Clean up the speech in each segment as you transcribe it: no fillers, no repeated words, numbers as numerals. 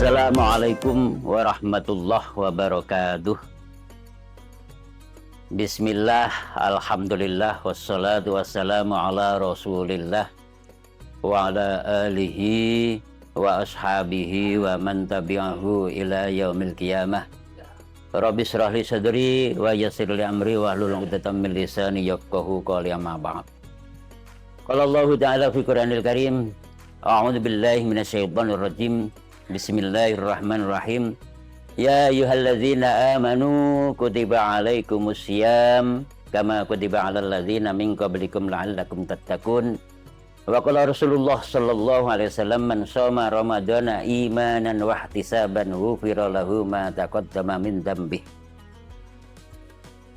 Assalamualaikum warahmatullahi wabarakatuh. Bismillah, alhamdulillah, wassalatu wassalamu ala rasulillah wa ala alihi wa ashabihi wa man tabi'ahu ila yaumil qiyamah. Rabbi shrah li sadri wa yassir li amri wa hlul 'uqdatam min lisani yafqahu qawli, amma ba'd. Qala Allah ta'ala fi Qur'anil Karim, a'udzu billahi minasyaitonir rajim. Bismillahirrahmanirrahim. Ya ayyuhalladzina amanu kutiba alaikumusiyam kama kutiba alal ladzina min qablikum la'allakum tattaqun. Wa qala Rasulullah sallallahu alaihi wasallam, man shoma ramadhana imanan wa ihtisaban ghufira lahu ma taqaddama min dzambi.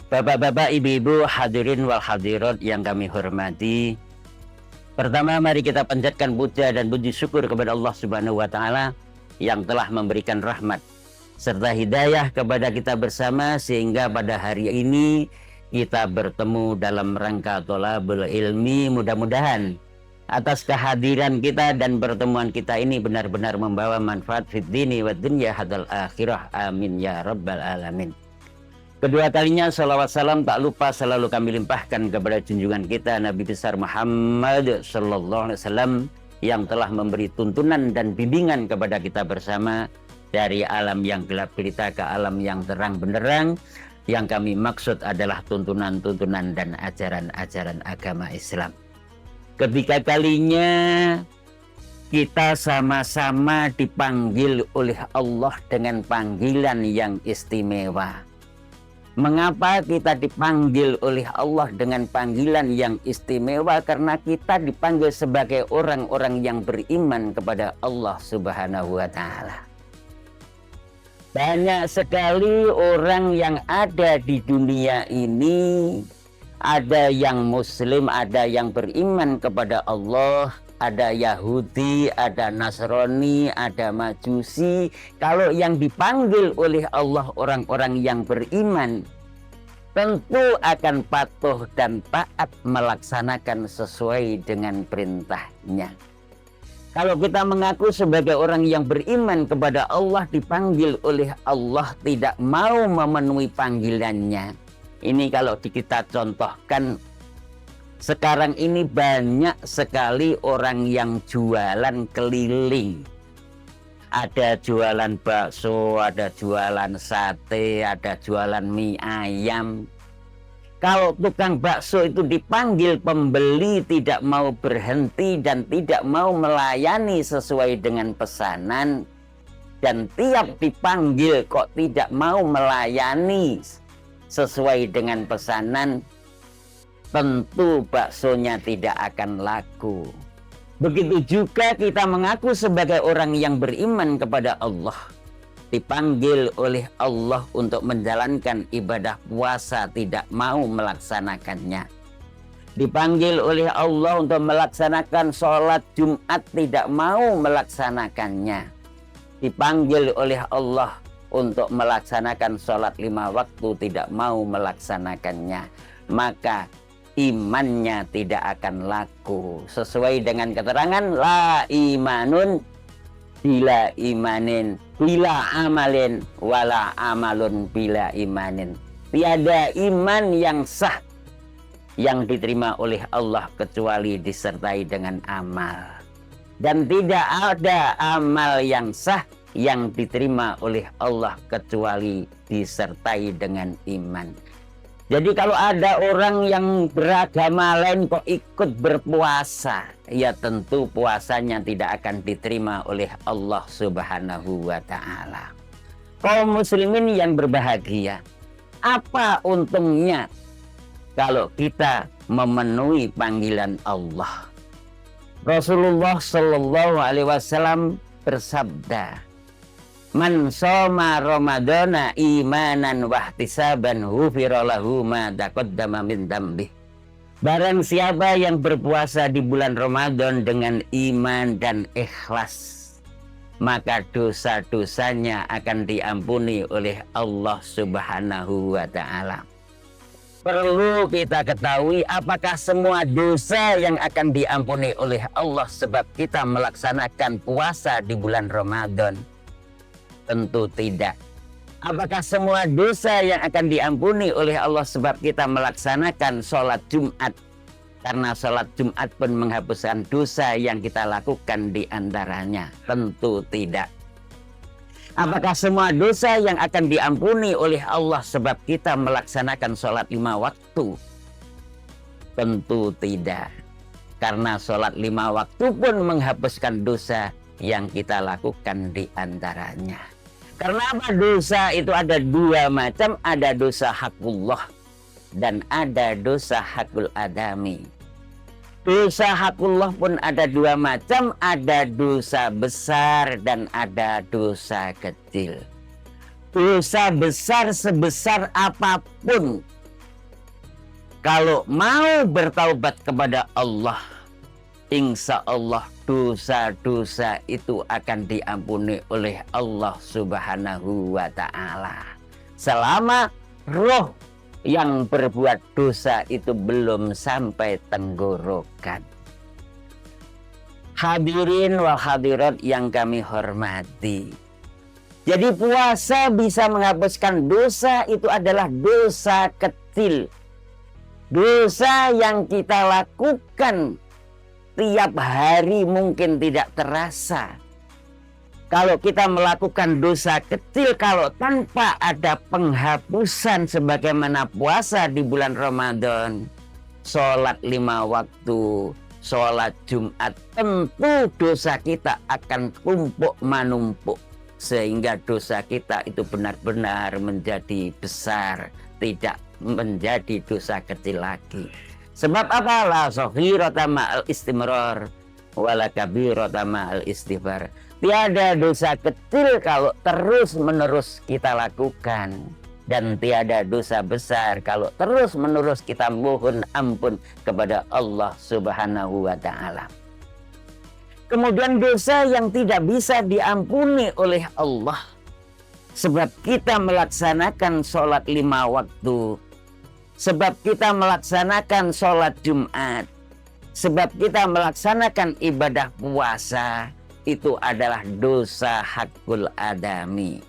Bapak-bapak, ibu-ibu, hadirin wal hadirat yang kami hormati, pertama mari kita panjatkan puja dan puji syukur kepada Allah Subhanahu wa taala yang telah memberikan rahmat serta hidayah kepada kita bersama sehingga pada hari ini kita bertemu dalam rangka thalabul ilmi. Mudah-mudahan atas kehadiran kita dan pertemuan kita ini benar-benar membawa manfaat fid dini wad dunya hadal akhirah, amin ya rabbal alamin. Kedua kalinya salawat salam tak lupa selalu kami limpahkan kepada junjungan kita Nabi besar Muhammad sallallahu alaihi wasallam yang telah memberi tuntunan dan bimbingan kepada kita bersama dari alam yang gelap gulita ke alam yang terang benderang. Yang kami maksud adalah tuntunan-tuntunan dan ajaran-ajaran agama Islam. Ketiga kalinya kita sama-sama dipanggil oleh Allah dengan panggilan yang istimewa. Mengapa kita dipanggil oleh Allah dengan panggilan yang istimewa? Karena kita dipanggil sebagai orang-orang yang beriman kepada Allah Subhanahu wa taala. Banyak sekali orang yang ada di dunia ini, ada yang muslim, ada yang beriman kepada Allah, ada Yahudi, ada Nasrani, ada Majusi. Kalau yang dipanggil oleh Allah orang-orang yang beriman, tentu akan patuh dan taat melaksanakan sesuai dengan perintahnya. Kalau kita mengaku sebagai orang yang beriman kepada Allah, dipanggil oleh Allah tidak mau memenuhi panggilannya. Ini kalau kita contohkan, sekarang ini banyak sekali orang yang jualan keliling. Ada jualan bakso, ada jualan sate, ada jualan mie ayam. Kalau tukang bakso itu dipanggil pembeli tidak mau berhenti dan tidak mau melayani sesuai dengan pesanan. Dan tiap dipanggil kok tidak mau melayani sesuai dengan pesanan, tentu baksonya tidak akan laku. Begitu juga kita mengaku sebagai orang yang beriman kepada Allah, dipanggil oleh Allah untuk menjalankan ibadah puasa tidak mau melaksanakannya. Dipanggil oleh Allah untuk melaksanakan sholat Jumat tidak mau melaksanakannya. Dipanggil oleh Allah untuk melaksanakan sholat 5 waktu tidak mau melaksanakannya. Maka imannya tidak akan laku. Sesuai dengan keterangan la imanun bila imanin, bila amalin wala amalun bila imanin. Tiada iman yang sah yang diterima oleh Allah kecuali disertai dengan amal. Dan tidak ada amal yang sah yang diterima oleh Allah kecuali disertai dengan iman. Jadi kalau ada orang yang beragama lain kok ikut berpuasa, ya tentu puasanya tidak akan diterima oleh Allah Subhanahu wa taala. Kaum muslimin yang berbahagia, apa untungnya kalau kita memenuhi panggilan Allah? Rasulullah sallallahu alaihi wasallam bersabda, man shoma ramadhana imanan wahtisaban ghufira lahu ma taqaddama min dzambi. Barang siapa yang berpuasa di bulan Ramadan dengan iman dan ikhlas, maka dosa-dosanya akan diampuni oleh Allah Subhanahu wa taala. Perlu kita ketahui apakah semua dosa yang akan diampuni oleh Allah sebab kita melaksanakan puasa di bulan Ramadan. Tentu tidak. Apakah semua dosa yang akan diampuni oleh Allah sebab kita melaksanakan sholat Jumat? Karena sholat Jumat pun menghapuskan dosa yang kita lakukan di antaranya. Tentu tidak. Apakah semua dosa yang akan diampuni oleh Allah sebab kita melaksanakan sholat 5 waktu? Tentu tidak. Karena sholat 5 waktu pun menghapuskan dosa yang kita lakukan di antaranya. Karena apa? Dosa itu ada 2 macam, ada dosa hakullah dan ada dosa hakul adami. Dosa hakullah pun ada 2 macam, ada dosa besar dan ada dosa kecil. Dosa besar sebesar apapun, kalau mau bertaubat kepada Allah, insya Allah dosa-dosa itu akan diampuni oleh Allah Subhanahu wa Ta'ala. Selama roh yang berbuat dosa itu belum sampai tenggorokan. Hadirin wal hadirat yang kami hormati. Jadi puasa bisa menghapuskan dosa, itu adalah dosa kecil. Dosa yang kita lakukan tiap hari mungkin tidak terasa. Kalau kita melakukan dosa kecil, kalau tanpa ada penghapusan sebagaimana puasa di bulan Ramadan, sholat 5 waktu, sholat Jumat, tentu dosa kita akan tumpuk menumpuk. Sehingga dosa kita itu benar-benar menjadi besar, tidak menjadi dosa kecil lagi. Sebab apa? La shaghirata ma'al istimrar wala kabirata ma'al istighfar. Tiada dosa kecil kalau terus-menerus kita lakukan, dan tiada dosa besar kalau terus-menerus kita mohon ampun kepada Allah Subhanahu wa Ta'ala. Kemudian dosa yang tidak bisa diampuni oleh Allah sebab kita melaksanakan sholat 5 waktu, sebab kita melaksanakan sholat Jumat, sebab kita melaksanakan ibadah puasa, itu adalah dosa hakul adami.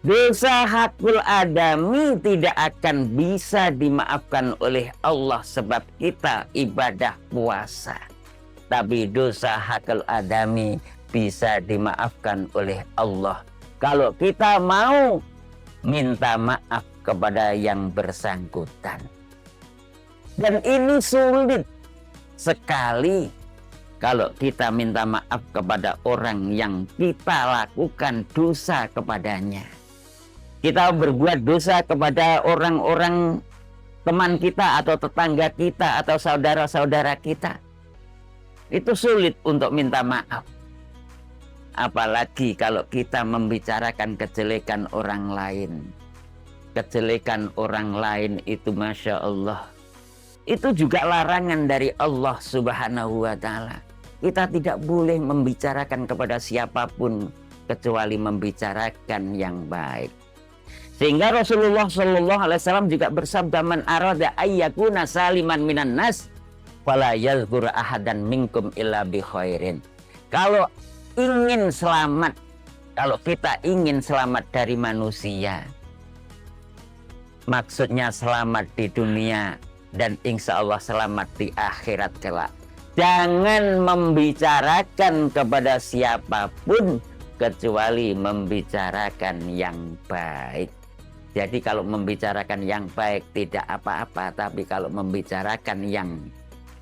Dosa hakul adami tidak akan bisa dimaafkan oleh Allah sebab kita ibadah puasa. Tapi dosa hakul adami bisa dimaafkan oleh Allah kalau kita mau minta maaf kepada yang bersangkutan. Dan ini sulit sekali kalau kita minta maaf kepada orang yang kita lakukan dosa kepadanya. Kita berbuat dosa kepada orang-orang teman kita atau tetangga kita atau saudara-saudara kita. Itu sulit untuk minta maaf. Apalagi kalau kita membicarakan kejelekan orang lain. Kejelekan orang lain itu Masya Allah, itu juga larangan dari Allah Subhanahu wa Ta'ala. Kita tidak boleh membicarakan kepada siapapun kecuali membicarakan yang baik. Sehingga Rasulullah SAW juga bersabda, man arada ayyakuna saliman minan nas fala yazkur ahadan minkum illa bi khairin. Kalau ingin selamat, kalau kita ingin selamat dari manusia, maksudnya selamat di dunia dan insya Allah selamat di akhirat kelak, jangan membicarakan kepada siapapun kecuali membicarakan yang baik. Jadi kalau membicarakan yang baik tidak apa-apa, tapi kalau membicarakan yang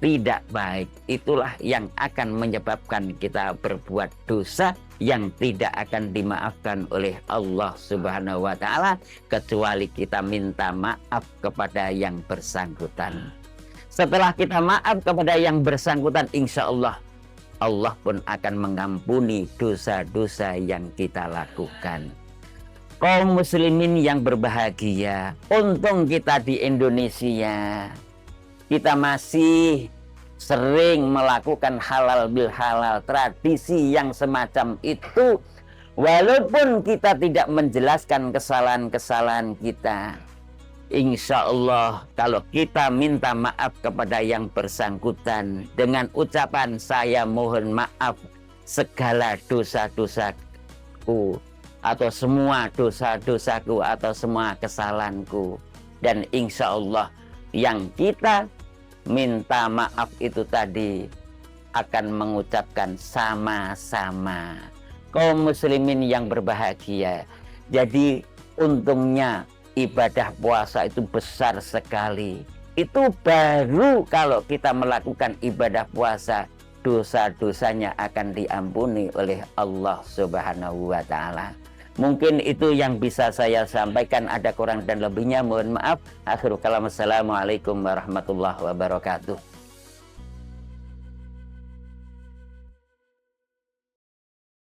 tidak baik, itulah yang akan menyebabkan kita berbuat dosa yang tidak akan dimaafkan oleh Allah Subhanahu wa Ta'ala kecuali kita minta maaf kepada yang bersangkutan. Setelah kita maaf kepada yang bersangkutan, insya Allah Allah pun akan mengampuni dosa-dosa yang kita lakukan. Kaum muslimin yang berbahagia, untung kita di Indonesia, kita masih sering melakukan halal bil halal, tradisi yang semacam itu. Walaupun kita tidak menjelaskan kesalahan-kesalahan kita, insya Allah kalau kita minta maaf kepada yang bersangkutan dengan ucapan saya mohon maaf segala dosa-dosaku, atau semua dosa-dosaku atau semua kesalahanku. Dan insya Allah yang kita minta maaf itu tadi akan mengucapkan sama-sama. Kaum muslimin yang berbahagia. Jadi untungnya ibadah puasa itu besar sekali. Itu baru kalau kita melakukan ibadah puasa, dosa-dosanya akan diampuni oleh Allah Subhanahu wa Ta'ala. Mungkin itu yang bisa saya sampaikan. Ada kurang dan lebihnya mohon maaf. Akhirul kalam, assalamualaikum warahmatullahi wabarakatuh.